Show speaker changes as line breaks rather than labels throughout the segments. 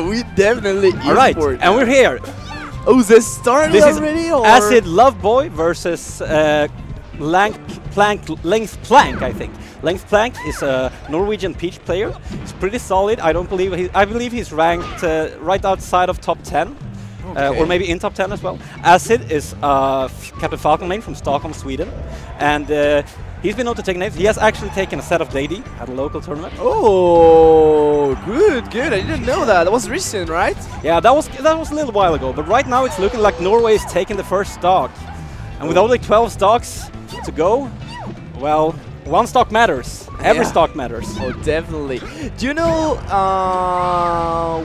We definitely
All right, and we're here.
Oh, this started
This is
already? Or?
Acid Loveboy versus Length Plank, I think. Length Plank is a Norwegian Peach player. He's pretty solid. I believe he's ranked right outside of top 10.
Okay.
Or maybe in top 10 as well. Acid is Captain Falcon main from Stockholm, Sweden. And he's been known to take names. He has actually taken a set of Deity at a local tournament.
Oh, good, good. I didn't know that. That was recent, right?
Yeah, that was a little while ago. But right now it's looking like Norway is taking the first stock. And with only 12 stocks to go, well, one stock matters. Every stock matters.
Oh, definitely. Do you know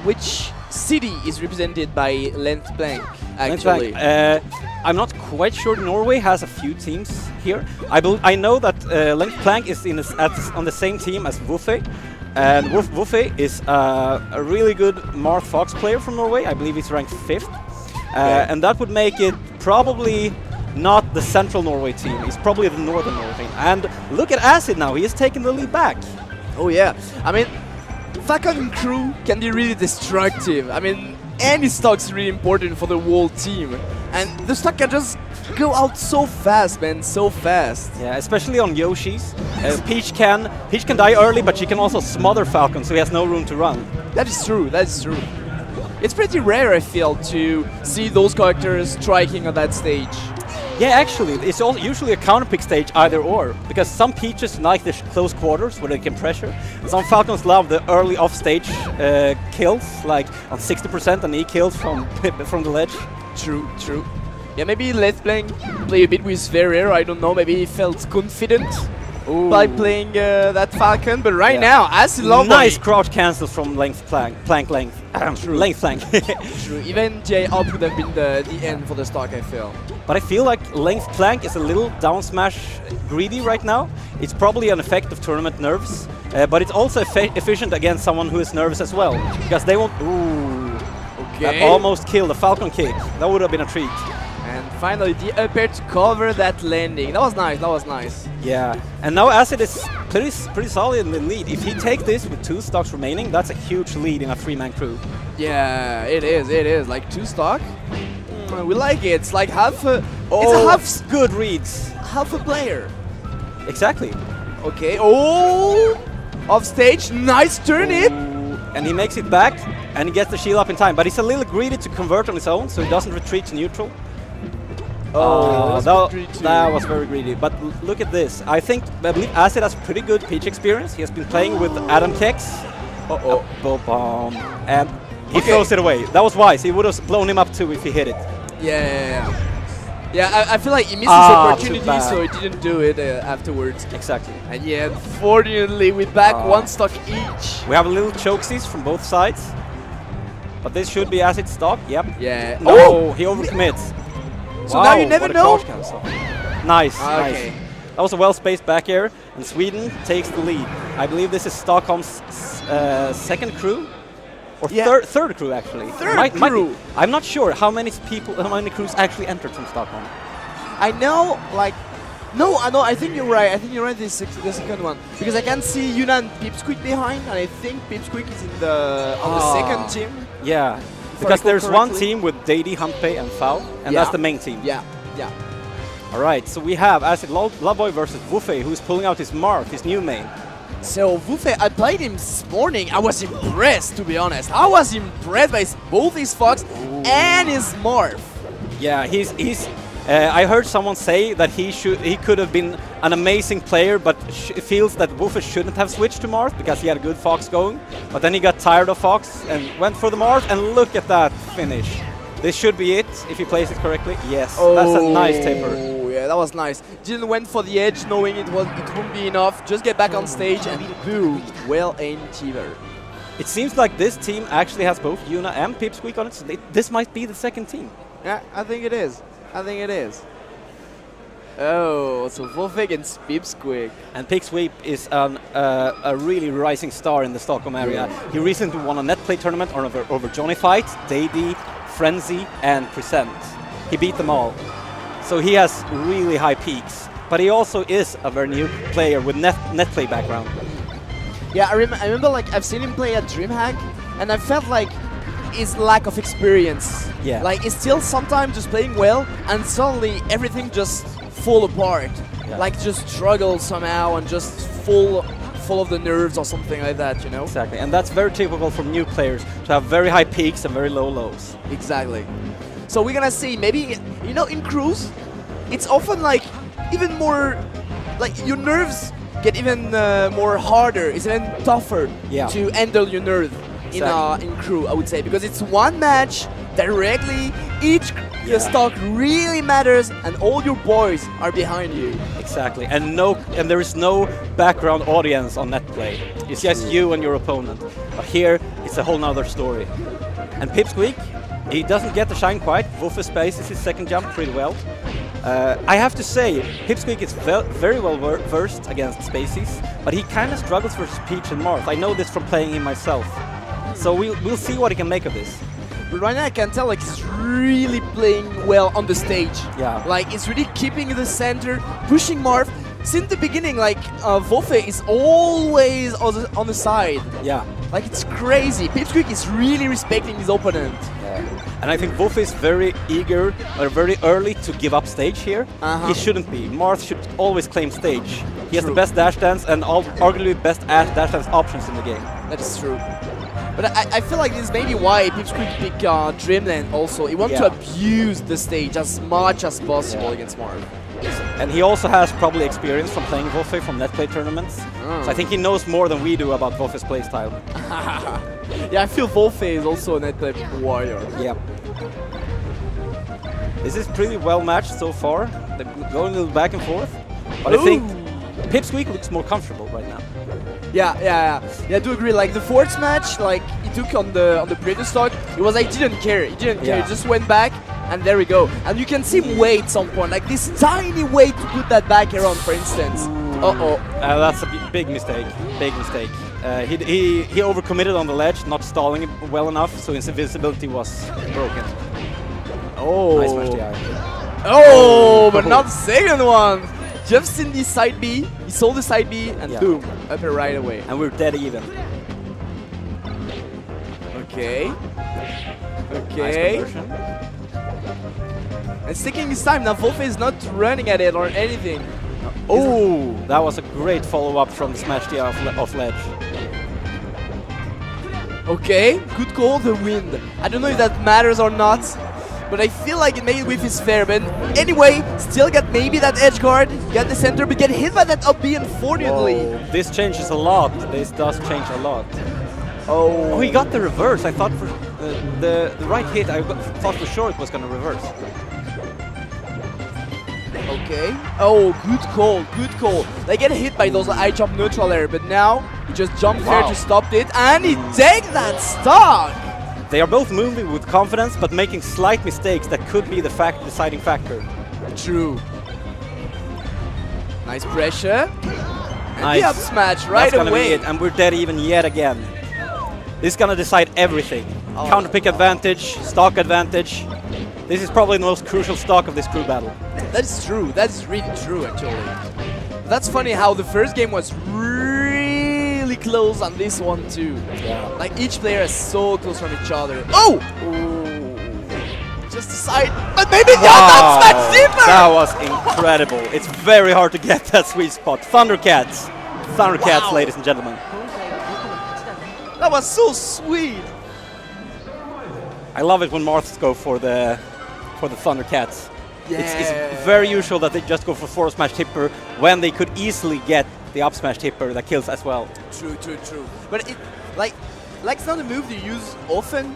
which city is represented by Length Plank, actually?
I'm not quite sure. Norway has a few teams here. I know that Length Plank is on the same team as Wuffe. And Wuffe is a really good Marth Fox player from Norway. I believe he's ranked 5th. And that would make it probably not the central Norway team. He's probably the northern Norway team. And look at Acid now. He has taken the lead back.
Oh, yeah. I mean, Falcon crew can be really destructive. I mean, any stock's really important for the whole team. And the stock can just go out so fast, man, so fast.
Yeah, especially on Yoshis. Peach can die early, but she can also smother Falcon, so he has no room to run.
That is true, that is true. It's pretty rare, I feel, to see those characters striking on that stage.
Yeah, actually, it's also usually a counter-pick stage, either or. Because some Peaches like the close quarters, where they can pressure. And some Falcons love the early off-stage kills, like on 60% and E-kills from the ledge.
True, true. Yeah, maybe Let's play a bit with Ferrer, I don't know, maybe he felt confident by playing that Falcon, but right now, Acid Loveboy.
Nice crouch cancel from Length Plank length. Length Plank.
True, even J up would have been the end for the stock, I feel.
But I feel like Length Plank is a little down smash greedy right now. It's probably an effect of tournament nerves, but it's also efficient against someone who is nervous as well, because they won't. Ooh, that almost killed a Falcon kick. That would have been a treat.
And finally, the up air to cover that landing. That was nice. That was nice.
Yeah, and now Acid is pretty solid in the lead. If he takes this with 2 stocks remaining, that's a huge lead in a 3-man crew.
Yeah, it is. It is like 2 stock. We like it. It's like half a.
Oh,
it's a half
good reads.
Half a player.
Exactly.
Okay. Oh, off stage. Nice turnip.
And he makes it back, and he gets the shield up in time. But he's a little greedy to convert on his own, so he doesn't retreat to neutral. Oh, that was very greedy. But look at this. I believe Acid has pretty good Peach experience. He has been playing with Adam Kex. Bomb. And he throws it away. That was wise. He would have blown him up too if he hit it.
Yeah, I feel like he missed his opportunity, so he didn't do it afterwards.
Exactly.
And yeah, unfortunately, we're back 1 stock each.
We have a little chokesies from both sides. But this should be Acid stock. Yep.
Yeah.
No, he overcommits.
So now you never know.
Nice, nice. That was a well-spaced back air, and Sweden takes the lead. I believe this is Stockholm's 2nd crew, or third crew actually.
Third crew.
I'm not sure how many crews actually entered from Stockholm.
I know, like, no, I think you're right. I think you're right. The second one, because I can see Yuna and Pipsqueak behind, and I think Pipsqueak is in on the 2nd team.
Yeah. Because there's one team with Deity, Huntpay, and Foul, and that's the main team.
Yeah.
All right, so we have Acid Loveboy versus Wuffe, who's pulling out his Marth, his new main.
So Wuffe, I played him this morning. I was impressed, to be honest. I was impressed by both his Fox and his Marth.
Yeah, I heard someone say that he could have been an amazing player, but feels that Wuffe shouldn't have switched to Marth because he had a good Fox going. But then he got tired of Fox and went for the Marth, and look at that finish. This should be it if he plays it correctly. Yes, that's a nice taper.
Oh yeah, that was nice. Didn't went for the edge, knowing it wouldn't be enough. Just get back on stage and boom, well aimed taper.
It seems like this team actually has both Yuna and Pipsqueak on it, so this might be the 2nd team.
Yeah, I think it is. Oh, so Wuffe against Pipsqueak.
And Pipsqueak is a really rising star in the Stockholm area. He recently won a net play tournament over Johnny Fight, Deity, Frenzy, and Present. He beat them all. So he has really high peaks. But he also is a very new player with net play background.
Yeah, I remember like I've seen him play at DreamHack, and I felt like his lack of experience.
Yeah.
Like he's still sometimes just playing well, and suddenly everything just fall apart.
Yeah.
Like just struggle somehow and just full of the nerves or something like that, you know?
Exactly, and that's very typical for new players to have very high peaks and very low lows.
Exactly. So we're gonna see maybe, you know, in crews, it's often like even more, like your nerves get even more harder, it's even tougher to handle your nerve in crew, I would say, because it's one match directly, each stock really matters, and all your boys are behind you.
Exactly, and there is no background audience on net play. It's just you and your opponent. But here, it's a whole nother story. And Pipsqueak, he doesn't get the shine quite. Woofer spaces his second jump pretty well. I have to say, Pipsqueak is very well versed against Spacies, but he kind of struggles versus Peach and Marth. I know this from playing him myself. So we'll see what he can make of this.
But right now I can tell like he's really playing well on the stage.
Yeah.
Like he's really keeping the center, pushing Marth. Since the beginning, like Wolfe is always on the side.
Yeah.
Like it's crazy. Pipsqueak is really respecting his opponent.
Yeah. And I think Wolfe is very eager or very early to give up stage here. He shouldn't be. Marth should always claim stage. He has the best dash dance and arguably best dash dance options in the game.
That is true. But I feel like this is maybe why Pipsqueak picked Dreamland also. He wants to abuse the stage as much as possible against Marth.
And he also has probably experience from playing Wolfe from net play tournaments. So I think he knows more than we do about Wolfe's playstyle.
Yeah, I feel Wolfe is also a net play warrior.
Yeah. This is pretty well matched so far. They're going a little back and forth. But I think Pipsqueak looks more comfortable right now.
Yeah, I do agree. Like the fourth match, like he took on the previous stock, it was like didn't care. He didn't care. He just went back, and there we go. And you can see him wait at some point, like this tiny way to put that back around, for instance.
That's a big mistake. Big mistake. He overcommitted on the ledge, not stalling it well enough, so his invisibility was broken. Nice smash DI.
But not the second one. Just in the side B, he saw the side B, and boom, up it right away.
And we're dead even.
Okay.
Nice conversion.
And sticking his time, now Wolfe is not running at it or anything.
That was a great follow-up from the smash DI off ledge.
Okay, good call, the wind. I don't know if that matters or not, but I feel like it made with his fair. But anyway, still got maybe that edge guard, got the center, but get hit by that up B, unfortunately.
This changes a lot. This does change a lot. He got the reverse. I thought for the right hit, I thought for sure it was going to reverse.
Okay. Good call. They get hit by those high jump neutral air, but now he just jumped there to stop it, and he takes that stock.
They are both moving with confidence, but making slight mistakes that could be the deciding factor.
True. Nice pressure. And the up smash right away.
That's gonna be it, and we're dead even yet again. This is gonna decide everything. Counter pick advantage, stock advantage. This is probably the most crucial stock of this crew battle.
That is true. That is really true, actually. That's funny how the first game was really close on this one too.
Yeah.
Like each player is so close from each other. Just decide, but maybe not smash deeper!
That was incredible. It's very hard to get that sweet spot. Thundercats. Thundercats, ladies and gentlemen.
That was so sweet.
I love it when Marths go for the Thundercats.
Yeah.
It's very usual that they just go for forward smash tipper when they could easily get the up smash tipper that kills as well.
True. But it like it's not a move you use often.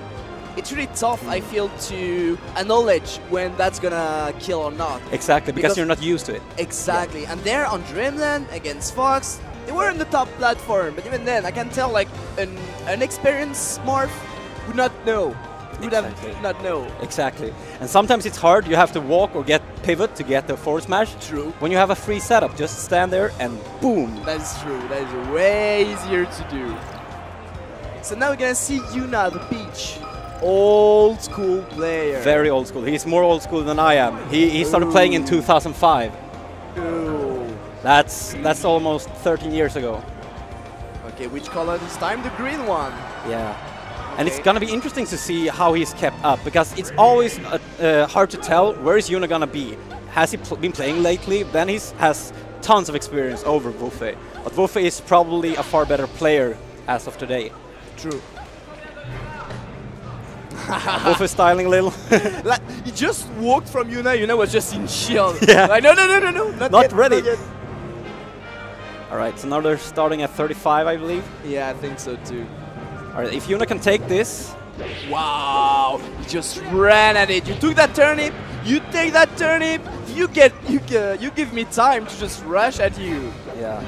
It's really tough, I feel, to acknowledge when that's gonna kill or not.
Exactly, because you're not used to it.
Exactly, and there on Dreamland against Fox, they were on the top platform, but even then, I can tell like an experienced Marth would not know. Not know.
Exactly. And sometimes it's hard. You have to walk or get pivot to get the forward smash.
True.
When you have a free setup, just stand there and boom.
That is true. That is way easier to do. So now we're gonna see Yuna, the Peach. Old school player.
Very old school. He's more old school than I am. He started playing in 2005. That's almost 13 years ago.
Okay, which color this time? The green one.
Yeah. And it's gonna be interesting to see how he's kept up, because it's always hard to tell where is Yuna gonna be. Has he been playing lately? Then he has tons of experience over Wufe. But Wufe is probably a far better player as of today.
True.
Wufe styling a little.
Like, he just walked from Yuna. Yuna was just in shield.
Yeah.
Like, no, not
Not
yet,
ready.
Not yet.
All right, so now they're starting at 35, I believe.
Yeah, I think so too.
All right, if Yuna can take this.
Wow, he just ran at it. You took that turnip, you take that turnip, you give me time to just rush at you.
Yeah.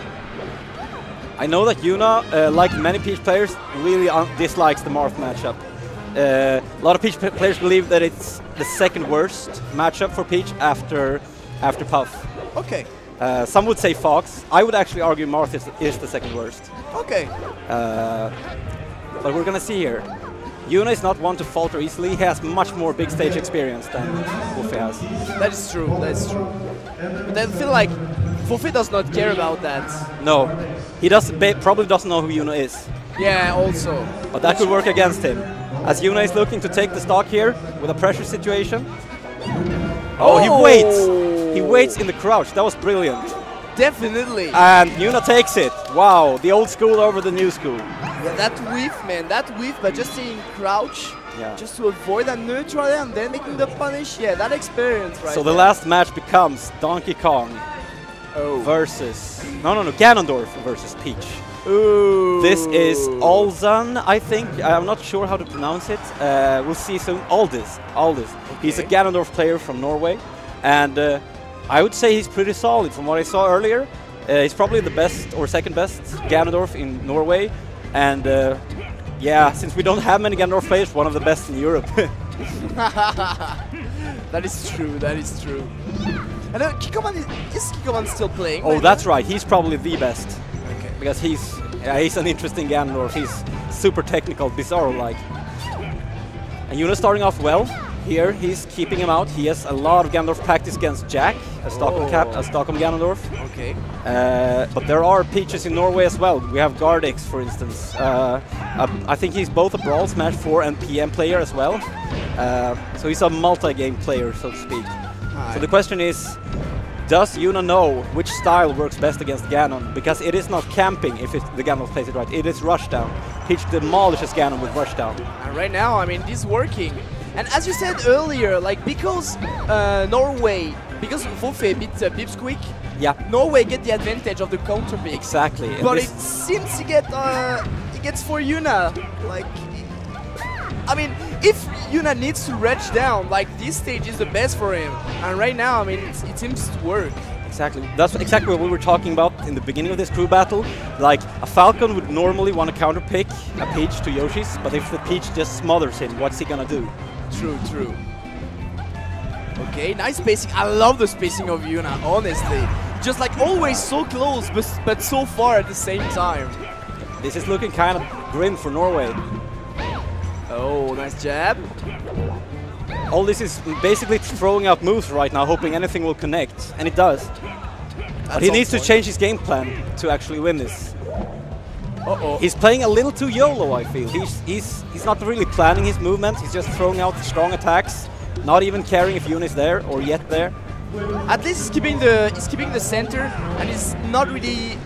I know that Yuna, like many Peach players, really dislikes the Marth matchup. A lot of Peach players believe that it's the second worst matchup for Peach after Puff.
Okay.
Some would say Fox. I would actually argue Marth is the second worst.
Okay.
But we're gonna see here. Yuna is not one to falter easily. He has much more big stage experience than Wufe has.
That is true, that is true. But I feel like Wufe does not care about that.
No, he probably doesn't know who Yuna is.
Yeah, also.
But that could work against him. As Yuna is looking to take the stock here with a pressure situation. Oh, he waits! He waits in the crouch. That was brilliant.
Definitely.
And Yuna takes it. Wow, the old school over the new school.
Yeah, that whiff, man, that whiff, but just staying crouch, just to avoid that neutral and then making the punish. Yeah, that experience right
So the
there.
last match becomes Donkey Kong versus... No, Ganondorf versus Peach.
Ooh.
This is Alzan, I think. I'm not sure how to pronounce it. We'll see soon. Aldis. Okay. He's a Ganondorf player from Norway. And I would say he's pretty solid from what I saw earlier. He's probably the best or second best Ganondorf in Norway. And yeah, since we don't have many Ganondorf players, one of the best in Europe.
That is true, that is true. And is Kikoman still playing?
Oh, that's right. He's probably the best.
Okay.
Because he's an interesting Ganondorf. He's super technical, Bizarro-like. And Yuna starting off well. Here, he's keeping him out. He has a lot of Ganondorf practice against Jack, a Stockholm Ganondorf.
Okay.
But there are Peaches in Norway as well. We have Gardix, for instance. I think he's both a Brawl, Smash 4 and PM player as well. So he's a multi-game player, so to speak. So the question is, does Yuna know which style works best against Ganon? Because it is not camping if the Ganon plays it right. It is rushdown. Peach demolishes Ganon with rushdown.
And right now, I mean, this is working. And as you said earlier, like because Norway, because Wufe beat Pipsqueak, Norway get the advantage of the counter pick.
Exactly.
But it seems he gets for Yuna. Like, I mean, if Yuna needs to retch down, like this stage is the best for him. And right now, I mean, it seems to work.
Exactly. That's exactly what we were talking about in the beginning of this crew battle. Like, a Falcon would normally want to counter pick a Peach to Yoshi's, but if the Peach just smothers him, what's he gonna do?
True, true. Okay, nice spacing. I love the spacing of Yuna, honestly. Just like always so close, but so far at the same time.
This is looking kind of grim for Norway.
Oh, nice jab.
All this is basically throwing out moves right now, hoping anything will connect, and it does. But he needs to change his game plan to actually win this. He's playing a little too YOLO, I feel. He's not really planning his movements. He's just throwing out strong attacks, not even caring if Yuna is there or yet there.
At least he's keeping the center, and he's not really.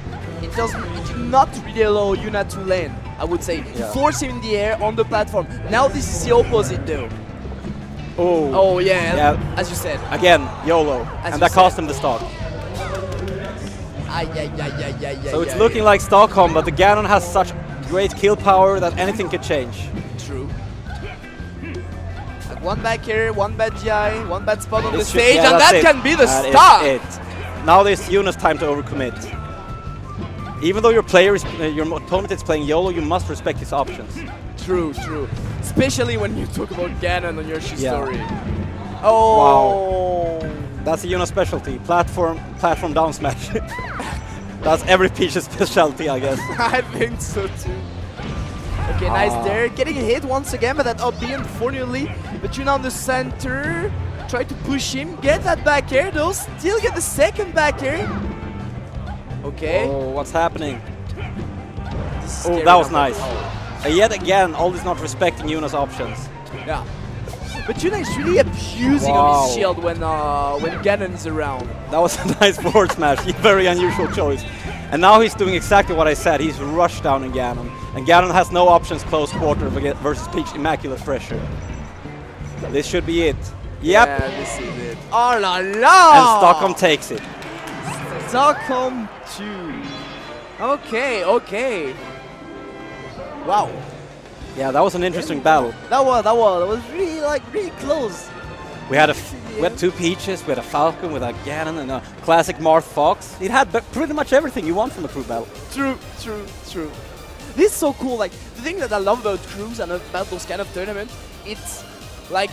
It does not really allow Yuna to land. I would say force him in the air on the platform. Now this is the opposite, though. Oh yeah. As you said.
Again, YOLO, and that cost him the stock. So it's looking like Stockholm, but the Ganon has such great kill power that anything can change.
True. Like one back here, one bad GI, one bad spot on the stage, and that can be the start.
Now there's Yuna's time to overcommit. Even though your opponent is playing YOLO, you must respect his options.
True, true. Especially when you talk about Ganon on your story.
Oh! Wow. That's a Yuna specialty. Platform down smash. That's every Peach's specialty, I guess.
I think so too. Okay, nice there. Getting hit once again, but that up B unfortunately. But Yuna on the center. Try to push him. Get that back air though. Still get the second back air. Okay.
Oh, what's happening? Oh, that was nice. Yet again, Aldis not respecting Yuna's options.
Yeah. But Yuna is really abusing on his shield when Ganon's around.
That was a nice forward smash. Very unusual choice. And now he's doing exactly what I said. He's rushed down on Ganon. And Ganon has no options close quarter versus Peach Immaculate Pressure. This should be it. Yep.
Yeah, this is it. Oh la la!
And Stockholm takes it.
Stockholm 2. Okay, okay. Wow.
Yeah, that was an interesting battle.
That was really really close.
We had two Peaches, we had a Falcon, with a Ganon, and a classic Marth Fox. It had pretty much everything you want from a crew battle.
True. This is so cool. Like, the thing that I love about crews and about those kind of tournaments, it's like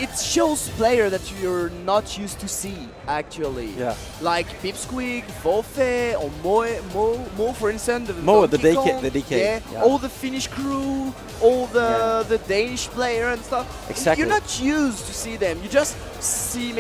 it shows player that you're not used to see actually.
Yeah.
Like Pipsqueak, Wolfe, or Mo for instance.
Mo, the DK.
Yeah. All the Finnish crew, all the Danish player and stuff.
Exactly.
You're not used to see them. You just see